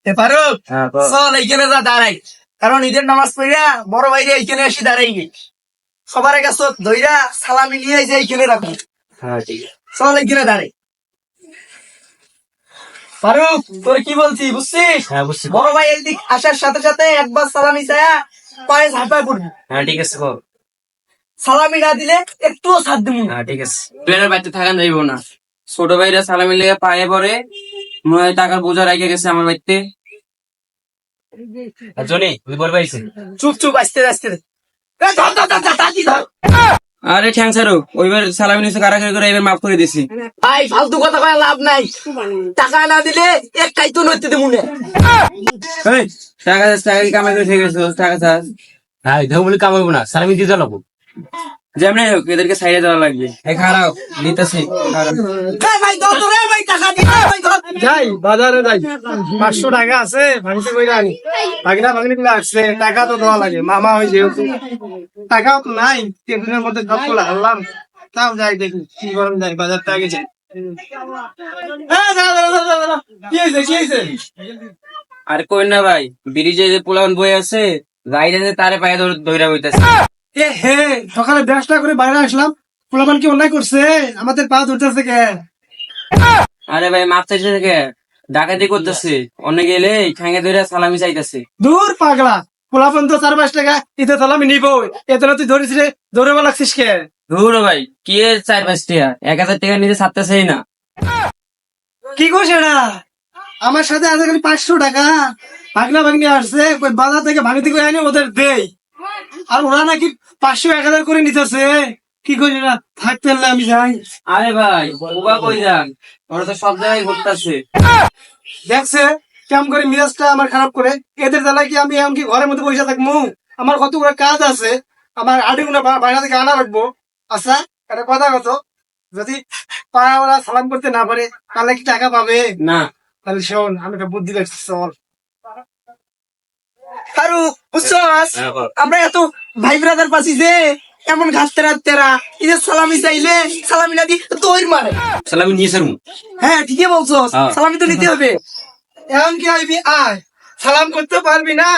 ফারুক চল এইখানে যা দাঁড়াই, কারণ ঈদের নামাজ পড়িয়া বড় ভাইরে এইখানে এসে দাঁড়াই গে সবার কাছে ধইরা সালামি নিয়ে যে এইখানে রাখবি। চল এইখানে দাঁড়াই। ফারুক তোর কি বলছি বুঝছিস? বড় ভাই এইদিক আসার সাথে সাথে একবার সালামি চায়া পায়ে ঝাঁপায় পড়বি। হ্যাঁ ঠিক আছে, সালামি না দিলে একটুও ছাড় দিব না। হ্যাঁ ঠিক আছে। তুই আর বাড়িতে থাকা যাইব না, ছোট ভাইরা সালামি লেগে পায়ে পড়ে, মনে হয় টাকার বোঝা রেখে গেছে আমার বাড়িতে। জনি তুই বল পাইছে, চুপ চুপ আসতে আসতে আরে ঠ্যাং ছাড়ো, ওইবার সালামি নিচে কারাকারি করে এবার মাফ করে দিছি। ভাই ফালতু কথা কয়ে লাভ নাই, টাকা না দিলে একটাই তো নইতে দেবো না। এই, টাকা কি কামাই করে ঠিক আছে? টাকা চাস? হ্যাঁ দেখো বলে কামাইবো না, সালামি দিয়ে চালাবো। যেমনি হোক এদেরকে সাইডে দেওয়া লাগবে। এই খারাপ নিতেছি। ভাই ধর তো রে, ভাই টাকা দিতে ভাই ধর। যাই বাজারে যাই, 500 টাকা আছে ভাঙতে কইরা আনি। ভাগনা ভাগনি গুলো আসছে, টাকা তো দেওয়া লাগে, মামা হই যেহেতু টাকাও তো নাই, 3 দিনের মধ্যে সব গুলো হারলাম। তাও যাই দেখি কি গরম, যাই বাজারটা আগে যাই। কি হয়েছে? আর কই না ভাই, ব্রিজে যে পোলান বই আছে, রাইডে তারে পায়ে ধইরা বইতাছে। এ হে, সকালে ব্যাসটা করে বাইরে আসলাম, পোলাপান কি অন্যায় করছে? আমাদের পা ধরতেছে কে? আরে ভাই মাপ চাইছে থেকে ডাকাতি করতেছে, অনেক গেলে ঠ্যাঙ্গে ধরে সালামি চাইতেছে। দূর পাগলা, পোলাপান তো 4-5 টাকা ইতে সালামি নিব, এত তুই ধরিস রে, ধরে লাগছিস কে? ধুর ভাই কি 4-5 টাকা, 1000 টাকা নিতে ছাড়তেছেই না। কি করছ এটা? আমার সাথে আজ 500 টাকা ভাগনা ভাগনি আসছে, ওই বাজার থেকে ভাঙিতে করে আনি ওদের দেই, আর ওরা নাকি 500-1000 করে নিতেছে। কি করছ এটা? থাকতে না আমি যাই। আরে ভাই ওবা কই যান, ওরা তো সব জায়গায় ঘুরতেছে। দেখছে কেমন করে মিরাজটা আমার খারাপ করে, এদের জ্বালায় কি আমি এমনকি ঘরের মধ্যে পয়সা থাকবো? আমার কতগুলো কাজ আছে, আমার আড়িগুলো বাইরে থেকে আনা রাখবো। আচ্ছা একটা কথা কত, যদি পাড়া ওরা সালাম করতে না পারে তাহলে কি টাকা পাবে না? তাহলে শোন, আমি একটা বুদ্ধি লাগছি, চল। ফারুক বুঝছস, আমরা এত ভাই ব্রাদার পাচ্ছি যে এমন ঘাস তেরা ঈদের সালামি চাইলে সালামি না দি দৌড় মারে। সালামি নিয়ে সারু। হ্যাঁ ঠিকই বলছস, সালামি তো নিতে হবে। এমন কি আইবি আয়, সালাম করতে পারবি না,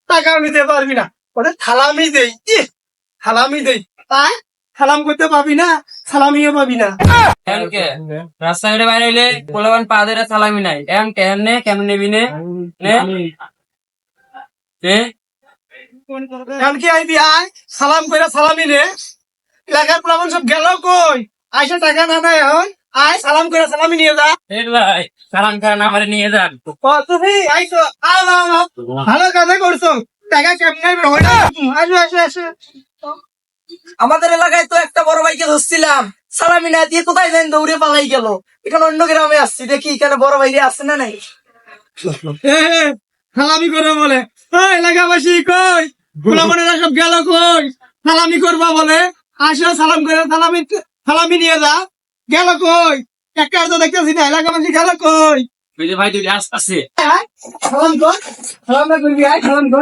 টাকাও নিতে পারবি না, ওটা সালামি দেই, সালামি দেই, আয় সালাম করতে পারবি না, সালামিও পাবি না। রাস্তাঘাটে বাইরে হইলে পোলাবান পা ধরে সালামি নাই, এমন কেমন নেবি নে? এমন কি আইবি আয়, সালাম করে সালামি নে। এলাকার প্লাবন সব গেল কই, আইসা টাকা না নেয় এখন, আয় সালাম করে সালামি নিয়ে যা। ভাই সালাম খান আমার নিয়ে যান। তুমি আইসো, ভালো কাজে করছো, টাকা কেমন আসো। আমাদের এলাকায় তো একটা বড় ভাইকে ধরছিলাম, সালামি না দিয়ে কোথায় যাই দৌড়ে পালাই গেল। এখানে অন্য গ্রামে আসছি, দেখি এখানে বড় ভাইরে আসছে না নাই। সালামি করে বলে, এলাকাবাসী কই, গোলামনেরা সব গেল কই, সালামি করবা বলে, আসো সালাম করে সালামি নিয়ে যা। গেল কই, একটা তো দেখতেছি না, এলাকাবাসী গেল কই? ভাই তুই আসছে সালাম কর, সালাম না করবি, সালাম কর।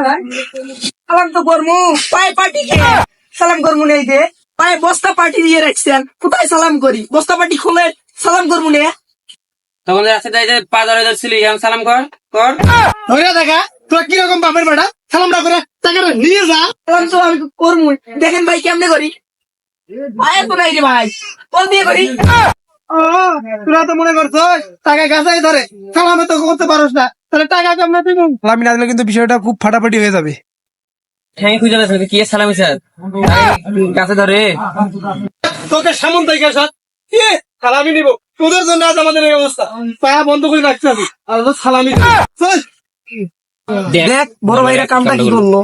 সালাম তো করমু, পায়ে পাটি খেয়ে সালাম করমু নেই দে, পায়ে বস্তা পাটি দিয়ে রাখছেন, কোথায় সালাম করি? বস্তা পাটি খুলে সালাম করমু নে। তখন রাস্তায় যাই পা ধরে ধরছিলি, সালাম কর। ধরে দেখা তোর কিরকম বাপের বেটা, সালাম না করে টাকাটা নিয়ে যা। সালাম তো আমি করমু, দেখেন ভাই কেমনে করি, পায়ে তো নাই রে ভাই, বল দিয়ে করি। তোরা তো মনে করছো টাকা গাছাই ধরে, সালামে তো করতে পারোস না, তাহলে টাকা কেমন দিব? সালামি না দিলে কিন্তু বিষয়টা খুব ফাটাফাটি হয়ে যাবে। হ্যাঁ খুঁজে গেছে কি সালামি স্যার কাছে ধরে তোকে সামন্ত সালামি নিব, তোদের জন্য আজ আমাদের এই অবস্থা, পায়া বন্ধ করে রাখতে হবে, আর সালামি দেখ বড় ভাইরা কামটা কি করলো।